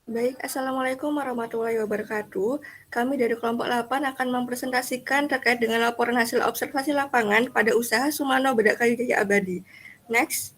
Baik, Assalamualaikum warahmatullahi wabarakatuh. Kami dari kelompok 8 akan mempresentasikan terkait dengan laporan hasil observasi lapangan pada usaha Sumano Bedak Kayu Jaya Abadi. Next.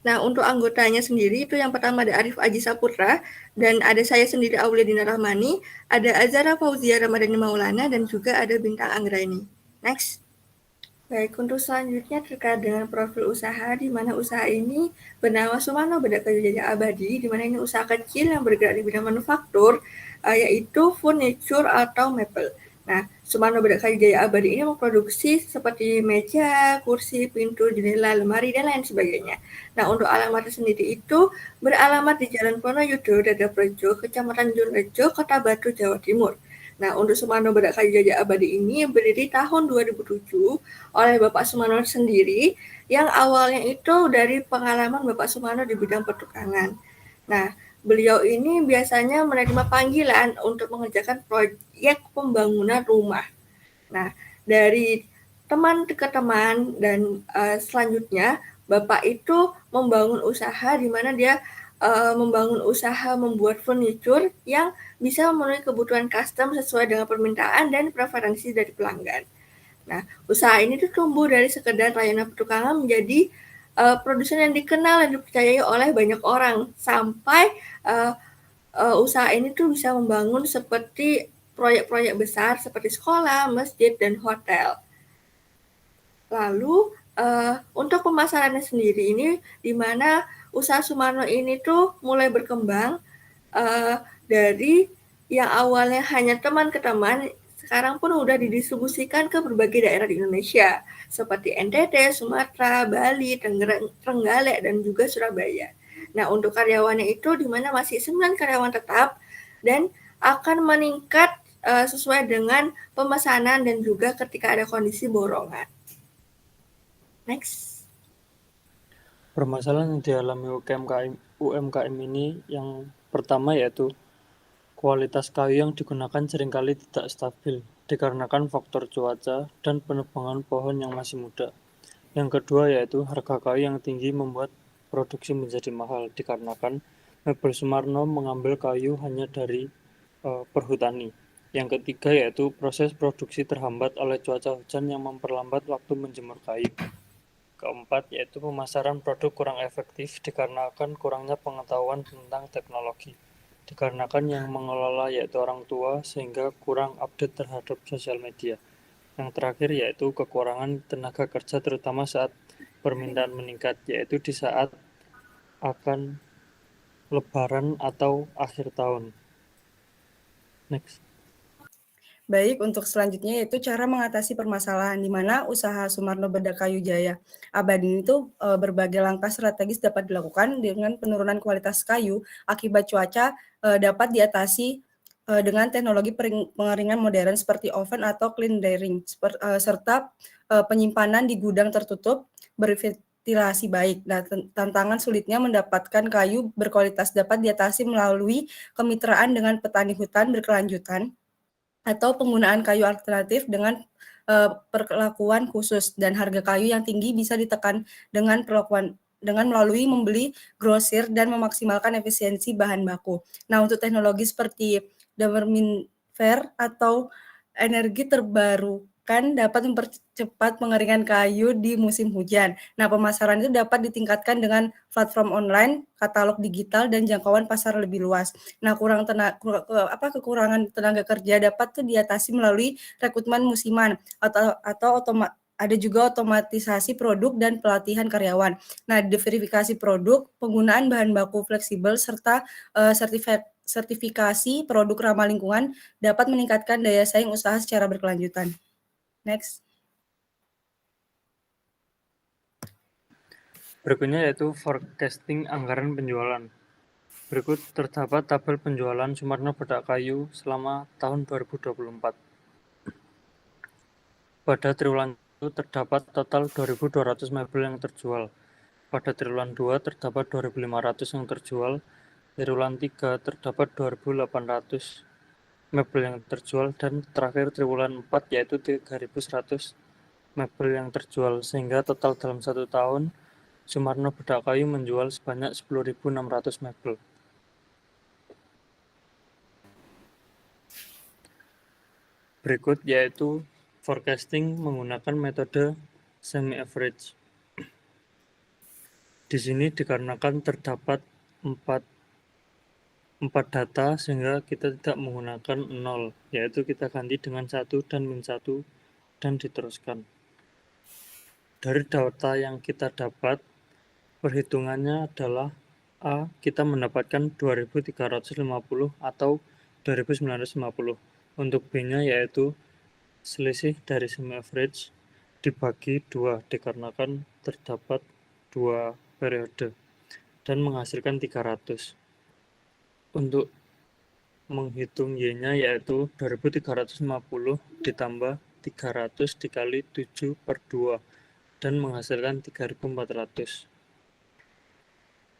Nah, untuk anggotanya sendiri itu yang pertama ada Arif Aji Saputra, dan ada saya sendiri Auliadina Rahmani, ada Azara Fauzia Ramadhani Maulana, dan juga ada Bintang Anggraini. Next. Baik, untuk selanjutnya terkait dengan profil usaha, di mana usaha ini bernama Sumano Bedak Kayu Jaya Abadi, di mana ini usaha kecil yang bergerak di bidang manufaktur, yaitu furniture atau mebel. Nah, Sumano Bedak Kayu Jaya Abadi ini memproduksi seperti meja, kursi, pintu, jendela, lemari, dan lain sebagainya. Nah, untuk alamatnya sendiri itu beralamat di Jalan Ponorogo, Dadaprejo, Kecamatan Jurrejo, Kota Batu, Jawa Timur. Nah, untuk Sumano Bedak Kayu Jaya Abadi ini berdiri tahun 2007 oleh Bapak Sumano sendiri, yang awalnya itu dari pengalaman Bapak Sumano di bidang pertukangan. Nah, beliau ini biasanya menerima panggilan untuk mengerjakan proyek pembangunan rumah. Nah, dari teman ke teman dan selanjutnya Bapak itu membangun usaha di mana dia membangun usaha membuat furniture yang bisa memenuhi kebutuhan custom sesuai dengan permintaan dan preferensi dari pelanggan. Nah, usaha ini tuh tumbuh dari sekedar layanan pertukangan menjadi produsen yang dikenal dan dipercayai oleh banyak orang sampai uh, usaha ini tuh bisa membangun seperti proyek-proyek besar seperti sekolah, masjid, dan hotel. Lalu untuk pemasarannya sendiri ini di mana usaha Sumarno ini tuh mulai berkembang uh, dari yang awalnya hanya teman ke teman, sekarang pun udah didistribusikan ke berbagai daerah di Indonesia seperti NTT, Sumatera, Bali, Trenggalek, dan juga Surabaya. Nah, untuk karyawannya itu di mana masih 9 karyawan tetap dan akan meningkat sesuai dengan pemesanan dan juga ketika ada kondisi borongan. Next. Permasalahan yang dialami UMKM ini yang pertama yaitu kualitas kayu yang digunakan seringkali tidak stabil dikarenakan faktor cuaca dan penebangan pohon yang masih muda. Yang kedua yaitu harga kayu yang tinggi membuat produksi menjadi mahal dikarenakan Mebel Sumarno mengambil kayu hanya dari perhutani. Yang ketiga yaitu proses produksi terhambat oleh cuaca hujan yang memperlambat waktu menjemur kayu. Keempat yaitu pemasaran produk kurang efektif dikarenakan kurangnya pengetahuan tentang teknologi. Dikarenakan yang mengelola yaitu orang tua sehingga kurang update terhadap sosial media. Yang terakhir yaitu kekurangan tenaga kerja terutama saat permintaan meningkat, yaitu di saat akan lebaran atau akhir tahun. Next. Baik, untuk selanjutnya yaitu cara mengatasi permasalahan di mana usaha Sumarno Bedak Kayu Jaya Abadi itu berbagai langkah strategis dapat dilakukan dengan penurunan kualitas kayu akibat cuaca dapat diatasi dengan teknologi pengeringan modern seperti oven atau clean drying serta penyimpanan di gudang tertutup berventilasi baik. Nah, tantangan sulitnya mendapatkan kayu berkualitas dapat diatasi melalui kemitraan dengan petani hutan berkelanjutan atau penggunaan kayu alternatif dengan perlakuan khusus dan harga kayu yang tinggi bisa ditekan dengan melalui membeli grosir dan memaksimalkan efisiensi bahan baku. Nah, untuk teknologi seperti Demerminfer atau energi terbarukan dapat mempercepat pengeringan kayu di musim hujan. Nah, pemasaran itu dapat ditingkatkan dengan platform online, katalog digital, dan jangkauan pasar lebih luas. Nah, kekurangan tenaga kerja dapat tuh diatasi melalui rekrutmen musiman atau ada juga otomatisasi produk dan pelatihan karyawan. Nah, diverifikasi produk, penggunaan bahan baku fleksibel serta sertifikasi produk ramah lingkungan dapat meningkatkan daya saing usaha secara berkelanjutan. Next. Berikutnya yaitu forecasting anggaran penjualan. Berikut terdapat tabel penjualan Sumarno Bedak Kayu selama tahun 2024. Pada triwulan 1 terdapat total 2.200 mebel yang terjual. Pada triwulan 2 terdapat 2.500 yang terjual. Triwulan 3 terdapat 2.800 mebel yang terjual dan terakhir triwulan 4 yaitu 3.100 mebel yang terjual, sehingga total dalam 1 tahun Sumarno Bedak Kayu menjual sebanyak 10.600 mebel. Berikut yaitu forecasting menggunakan metode semi-average. Di sini dikarenakan terdapat 4 data sehingga kita tidak menggunakan 0, yaitu kita ganti dengan 1 dan min 1 dan diteruskan. Dari data yang kita dapat, perhitungannya adalah A, kita mendapatkan 2.350 atau 2.950. Untuk B-nya yaitu selisih dari semi-average dibagi 2 dikarenakan terdapat 2 periode dan menghasilkan 300. Untuk menghitung Y-nya yaitu 2.350 ditambah 300 dikali 7 per 2 dan menghasilkan 3.400.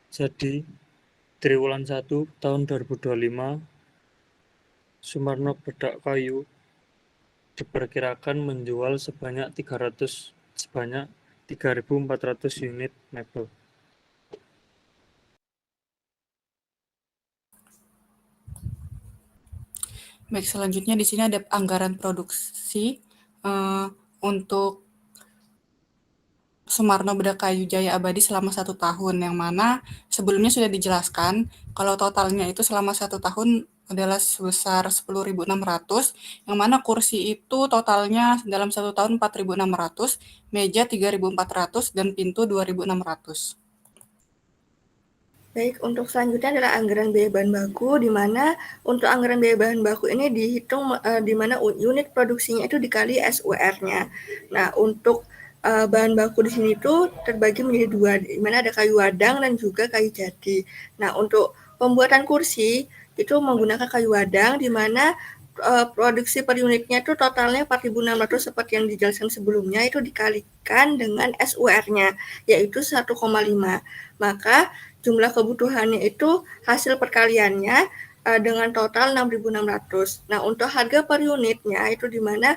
Jadi, triwulan 1 tahun 2025, Sumarno Bedak Kayu diperkirakan menjual sebanyak 3.400 unit mebel. Baik, selanjutnya di sini ada anggaran produksi untuk Sumarno Bedak Kayu Jaya Abadi selama 1 tahun, yang mana sebelumnya sudah dijelaskan kalau totalnya itu selama 1 tahun adalah sebesar 10.600, yang mana kursi itu totalnya dalam 1 tahun 4.600, meja 3.400, dan pintu 2.600. Baik, untuk selanjutnya adalah anggaran biaya bahan baku, di mana untuk anggaran biaya bahan baku ini dihitung di mana unit produksinya itu dikali SUR-nya. Nah, untuk bahan baku di sini itu terbagi menjadi 2, di mana ada kayu wadang dan juga kayu jati. Nah, untuk pembuatan kursi itu menggunakan kayu wadang, di mana produksi per unitnya itu totalnya 4.600 seperti yang dijelaskan sebelumnya, itu dikalikan dengan SUR-nya, yaitu 1,5. Maka jumlah kebutuhannya itu hasil perkaliannya dengan total 6.600. Nah, untuk harga per unitnya itu di mana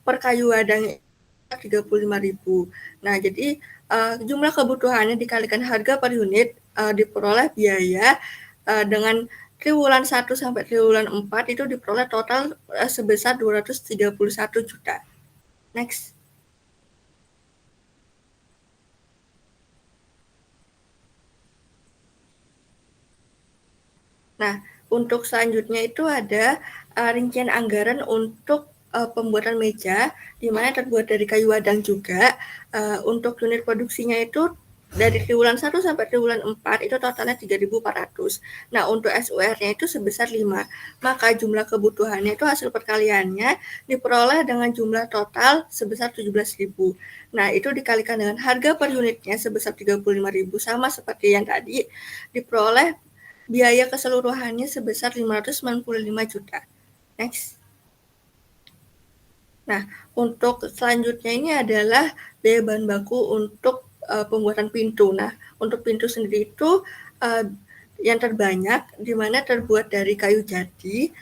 per kayu wadang 35.000. Nah, jadi jumlah kebutuhannya dikalikan harga per unit diperoleh biaya dengan triwulan 1 sampai triwulan 4 itu diperoleh total sebesar 231 juta. Next. Nah, untuk selanjutnya itu ada rincian anggaran untuk pembuatan meja, di mana terbuat dari kayu wadang juga. Untuk unit produksinya itu dari triwulan 1 sampai triwulan 4 itu totalnya 3.400. Nah, untuk SUR-nya itu sebesar 5. Maka jumlah kebutuhannya itu hasil perkaliannya diperoleh dengan jumlah total sebesar 17.000. Nah, itu dikalikan dengan harga per unitnya sebesar 35.000, sama seperti yang tadi, diperoleh biaya keseluruhannya sebesar 595 juta. Next. Nah, untuk selanjutnya ini adalah biaya bahan baku untuk pembuatan pintu. Nah, untuk pintu sendiri itu yang terbanyak di mana terbuat dari kayu jati.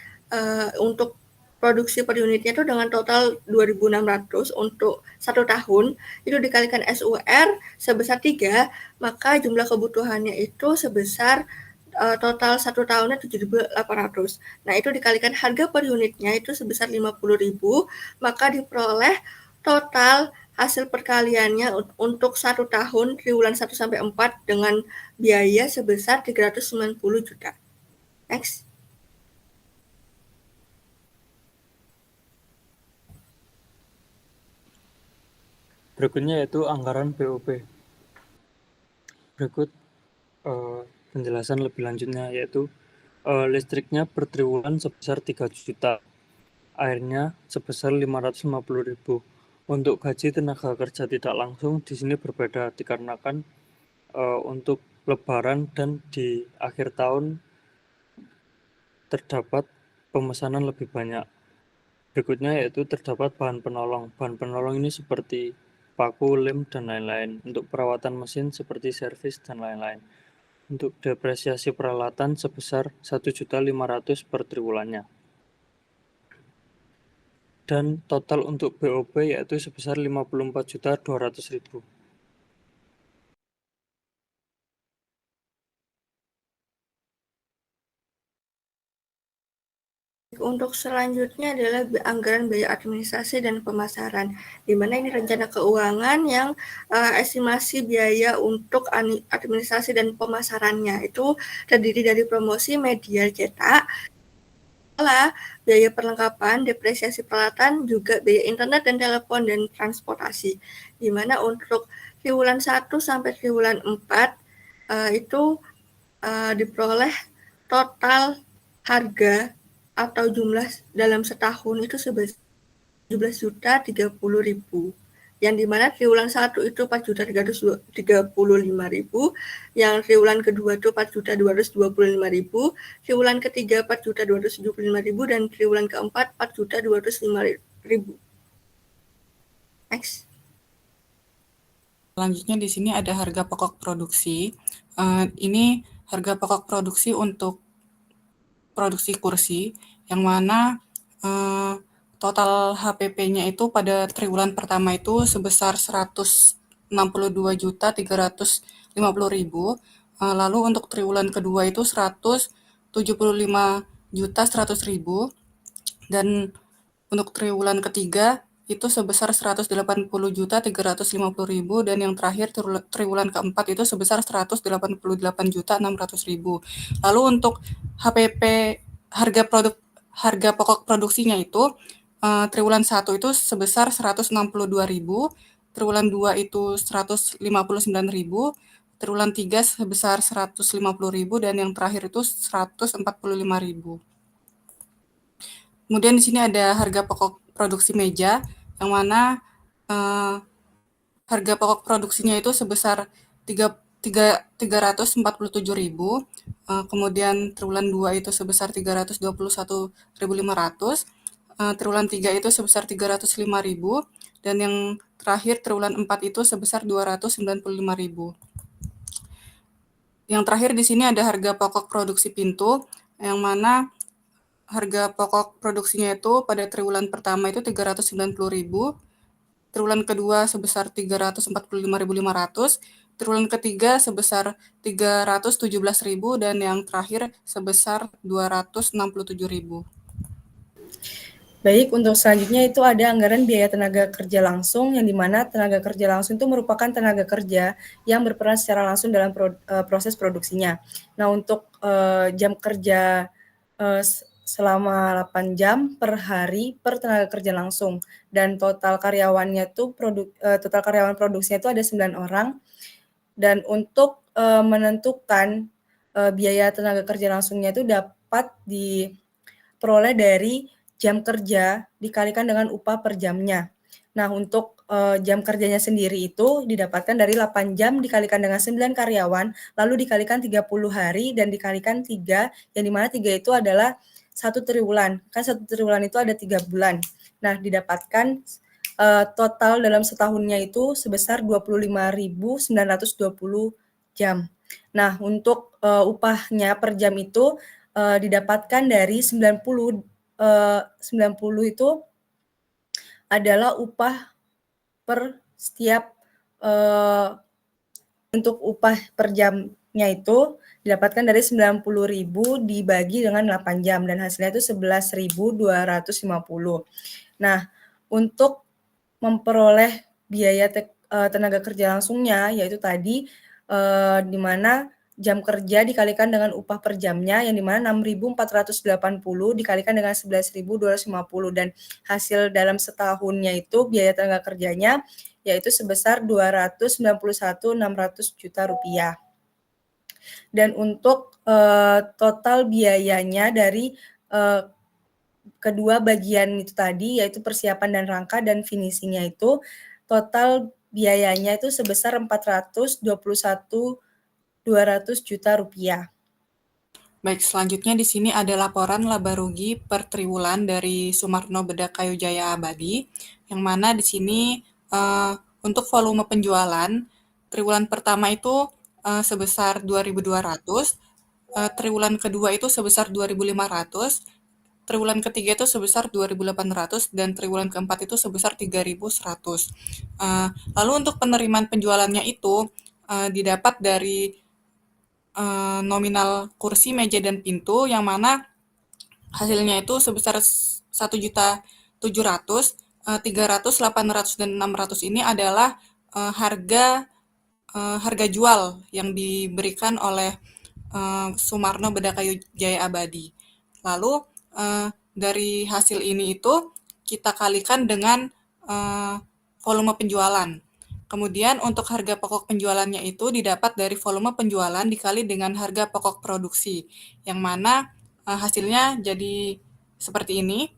Untuk produksi per unitnya itu dengan total 2.600 untuk 1 tahun, itu dikalikan SUR sebesar 3, maka jumlah kebutuhannya itu sebesar total 1 tahunnya 7.800. Nah, itu dikalikan harga per unitnya itu sebesar 50.000, maka diperoleh total hasil perkaliannya untuk 1 tahun triwulan 1 sampai 4 dengan biaya sebesar 390 juta. Next. Berikutnya yaitu anggaran BOP. Berikut penjelasan lebih lanjutnya yaitu listriknya per triwulan sebesar 3 juta, airnya sebesar 550.000. Untuk gaji tenaga kerja tidak langsung di sini berbeda dikarenakan untuk lebaran dan di akhir tahun terdapat pemesanan lebih banyak. Berikutnya yaitu terdapat bahan penolong. Bahan penolong ini seperti paku, lem, dan lain-lain. Untuk perawatan mesin seperti servis dan lain-lain. Untuk depresiasi peralatan sebesar 1.500.000 per triwulannya. Dan total untuk BOP yaitu sebesar 54.200.000. untuk selanjutnya adalah anggaran biaya administrasi dan pemasaran, di mana ini rencana keuangan yang estimasi biaya untuk administrasi dan pemasarannya itu terdiri dari promosi media cetak, biaya perlengkapan, depresiasi peralatan, juga biaya internet dan telepon dan transportasi. Di mana untuk triwulan 1 sampai triwulan 4 itu diperoleh total harga atau jumlah dalam setahun itu sebesar 17.030.000. Yang dimana triwulan 1 itu 4.335.000, yang triwulan kedua itu 4.225.000, triwulan ketiga 4.275.000, dan triwulan keempat 4.205.000. Next. Selanjutnya di sini ada harga pokok produksi. Ini harga pokok produksi untuk produksi kursi, yang mana total HPP-nya itu pada triwulan pertama itu sebesar 162.350.000, lalu untuk triwulan kedua itu 175.100.000, dan untuk triwulan ketiga itu sebesar 180.350.000, dan yang terakhir triwulan keempat itu sebesar 188.600.000. Lalu untuk HPP harga pokok produksinya itu triwulan 1 itu sebesar 162.000, triwulan 2 itu 159.000, triwulan 3 sebesar 150.000, dan yang terakhir itu 145.000. Kemudian di sini ada harga pokok produksi meja, yang mana harga pokok produksinya itu sebesar 347.000, kemudian triwulan 2 itu sebesar 321.500, triwulan 3 itu sebesar 305.000, dan yang terakhir triwulan 4 itu sebesar 295.000. Yang terakhir di sini ada harga pokok produksi pintu, yang mana harga pokok produksinya itu pada triwulan pertama itu 390.000, triwulan kedua sebesar 345.500, triwulan ketiga sebesar 317.000, dan yang terakhir sebesar 267.000. Baik, untuk selanjutnya itu ada anggaran biaya tenaga kerja langsung, yang dimana tenaga kerja langsung itu merupakan tenaga kerja yang berperan secara langsung dalam proses produksinya. Nah, untuk jam kerja selama 8 jam per hari per tenaga kerja langsung, dan total karyawannya itu total karyawan produksinya itu ada 9 orang. Dan untuk menentukan biaya tenaga kerja langsungnya itu dapat diperoleh dari jam kerja dikalikan dengan upah per jamnya. Nah, untuk jam kerjanya sendiri itu didapatkan dari 8 jam dikalikan dengan 9 karyawan, lalu dikalikan 30 hari dan dikalikan 3, yang dimana 3 itu adalah 1 triwulan. Kan 1 triwulan itu ada 3 bulan. Nah, didapatkan total dalam setahunnya itu sebesar 25.920 jam. Nah, untuk upahnya per jam itu didapatkan dari 90 itu adalah upah per setiap untuk upah per jamnya itu didapatkan dari 90.000 dibagi dengan 8 jam, dan hasilnya itu 11.250. Nah, untuk memperoleh biaya tenaga kerja langsungnya, yaitu tadi di mana jam kerja dikalikan dengan upah per jamnya, yang dimana 6.480 dikalikan dengan 11.250, dan hasil dalam setahunnya itu biaya tenaga kerjanya yaitu sebesar 291.600 juta rupiah. Dan untuk total biayanya dari kedua bagian itu tadi, yaitu persiapan dan rangka dan finishingnya itu total biayanya itu sebesar 421.200 juta rupiah. Baik, selanjutnya di sini ada laporan laba rugi per triwulan dari Sumarno Bedak Kayu Jaya Abadi, yang mana di sini untuk volume penjualan triwulan pertama itu sebesar 2.200, triwulan kedua itu sebesar 2.500, triwulan ketiga itu sebesar 2.800, dan triwulan keempat itu sebesar 3.100. Lalu untuk penerimaan penjualannya itu didapat dari nominal kursi, meja, dan pintu, yang mana hasilnya itu sebesar 1.700.000, 300, 800, dan 600 ini adalah harga jual yang diberikan oleh Sumarno Bedakayu Jaya Abadi. Lalu dari hasil ini itu kita kalikan dengan volume penjualan. Kemudian untuk harga pokok penjualannya itu didapat dari volume penjualan dikali dengan harga pokok produksi, yang mana hasilnya jadi seperti ini.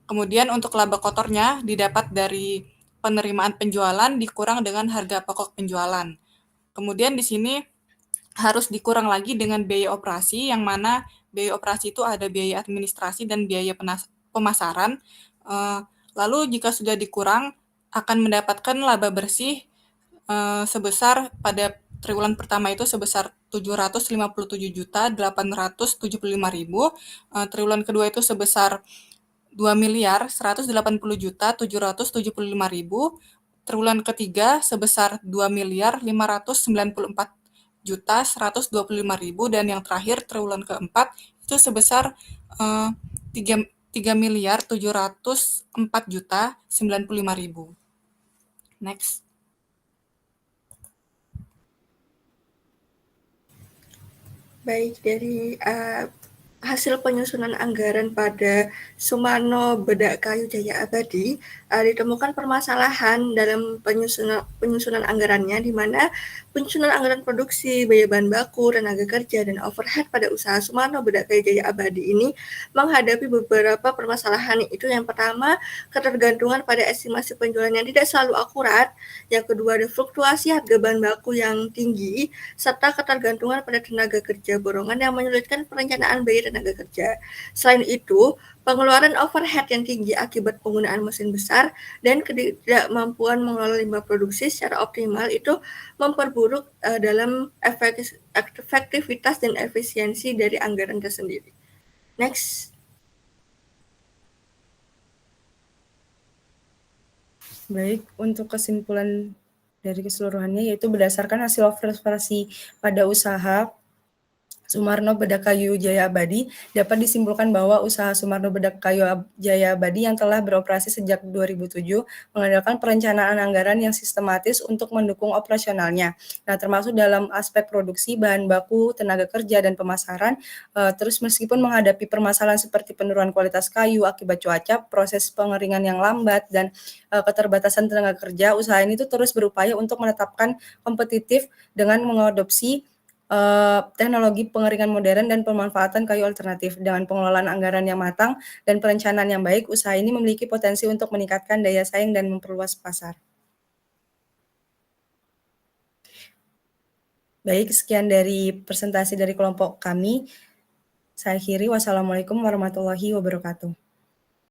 Kemudian untuk laba kotornya didapat dari penerimaan penjualan dikurang dengan harga pokok penjualan. Kemudian di sini harus dikurang lagi dengan biaya operasi, yang mana biaya operasi itu ada biaya administrasi dan biaya pemasaran. Lalu jika sudah dikurang, akan mendapatkan laba bersih sebesar pada triwulan pertama itu sebesar 757.875.000, triwulan kedua itu sebesar 2.180.775.000, triwulan ketiga sebesar 2.594.125.000, dan yang terakhir triwulan keempat itu sebesar 3.704.095.000. Next. Baik, dari hasil penyusunan anggaran pada Sumarno Bedakayu Jaya Abadi, ditemukan permasalahan dalam penyusunan anggarannya, di mana penyusunan anggaran produksi, biaya bahan baku, tenaga kerja, dan overhead pada usaha Sumarno Bedakayu Jaya Abadi ini menghadapi beberapa permasalahan. Itu yang pertama, ketergantungan pada estimasi penjualan yang tidak selalu akurat. Yang kedua, ada fluktuasi harga bahan baku yang tinggi, serta ketergantungan pada tenaga kerja borongan yang menyulitkan perencanaan biaya tenaga kerja. Selain itu, pengeluaran overhead yang tinggi akibat penggunaan mesin besar dan ketidakmampuan mengelola limbah produksi secara optimal itu memperburuk dalam efektivitas dan efisiensi dari anggaran tersendiri. Next. Baik, untuk kesimpulan dari keseluruhannya yaitu berdasarkan hasil observasi pada usaha Sumarno Bedakayu Jaya Abadi, dapat disimpulkan bahwa usaha Sumarno Bedakayu Jaya Abadi yang telah beroperasi sejak 2007 mengandalkan perencanaan anggaran yang sistematis untuk mendukung operasionalnya. Nah, termasuk dalam aspek produksi, bahan baku, tenaga kerja, dan pemasaran. Terus meskipun menghadapi permasalahan seperti penurunan kualitas kayu akibat cuaca, proses pengeringan yang lambat, dan keterbatasan tenaga kerja, usaha ini tuh terus berupaya untuk menetapkan kompetitif dengan mengadopsi teknologi pengeringan modern dan pemanfaatan kayu alternatif. Dengan pengelolaan anggaran yang matang dan perencanaan yang baik, usaha ini memiliki potensi untuk meningkatkan daya saing dan memperluas pasar. Baik, sekian dari presentasi dari kelompok kami. Saya akhiri. Wassalamualaikum warahmatullahi wabarakatuh.